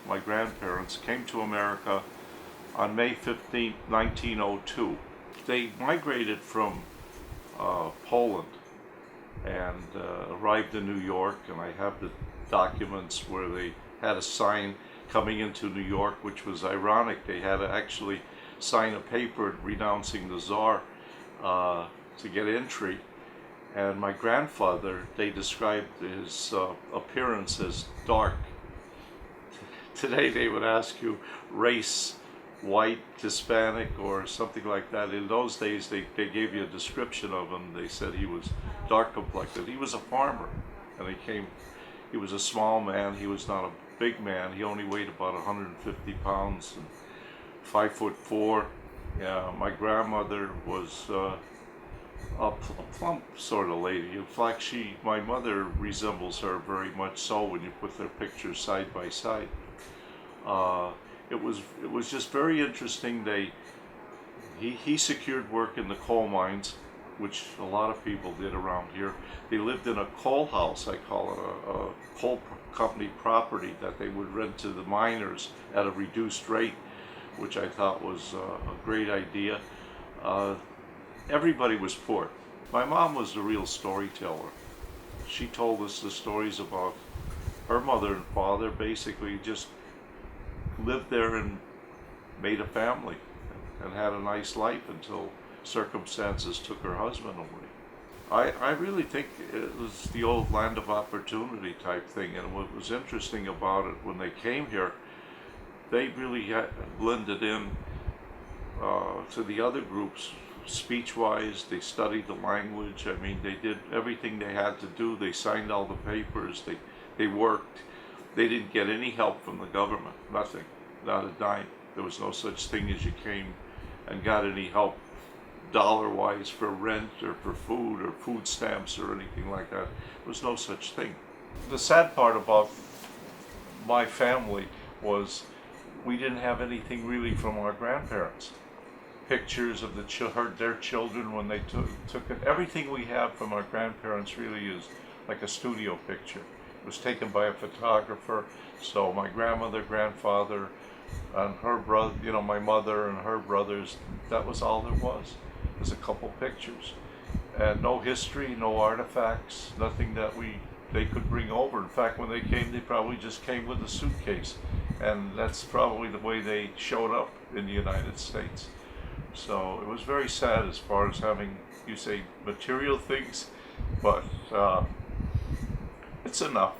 my grandparents, came to America on May 15, 1902. They migrated from Poland and arrived in New York, and I have the documents where they had a sign coming into New York, which was ironic. They had to actually sign a paper renouncing the Tsar to get entry. And my grandfather, they described his appearance as dark. Today they would ask you race, white, Hispanic, or something like that. In those days they gave you a description of him. They said he was dark complected. He was a farmer, and he was a small man. He was not a big man. He only weighed about 150 pounds and 5'4". Yeah, my grandmother was a plump sort of lady. In fact, my mother resembles her very much so when you put their pictures side by side. It was just very interesting. He secured work in the coal mines, which a lot of people did around here. They lived in a coal house, I call it a coal company property that they would rent to the miners at a reduced rate, which I thought was a great idea. Everybody was poor. My mom was the real storyteller. She told us the stories about her mother and father. Basically just lived there and made a family and had a nice life until circumstances took her husband away. I really think it was the old land of opportunity type thing, and what was interesting about it, when they came here, they really blended in to the other groups. Speech-wise, they studied the language. I mean, they did everything they had to do. They signed all the papers. They worked. They didn't get any help from the government. Nothing. Not a dime. There was no such thing as you came and got any help dollar-wise for rent or for food or food stamps or anything like that. There was no such thing. The sad part about my family was we didn't have anything really from our grandparents. Pictures of their children when they took it. Everything we have from our grandparents really is like a studio picture. It was taken by a photographer. So my grandmother, grandfather, and her brother, my mother and her brothers, that was all there was. There's a couple pictures. And no history, no artifacts, nothing that they could bring over. In fact, when they came, they probably just came with a suitcase. And that's probably the way they showed up in the United States. So it was very sad as far as having, you say, material things, but it's enough.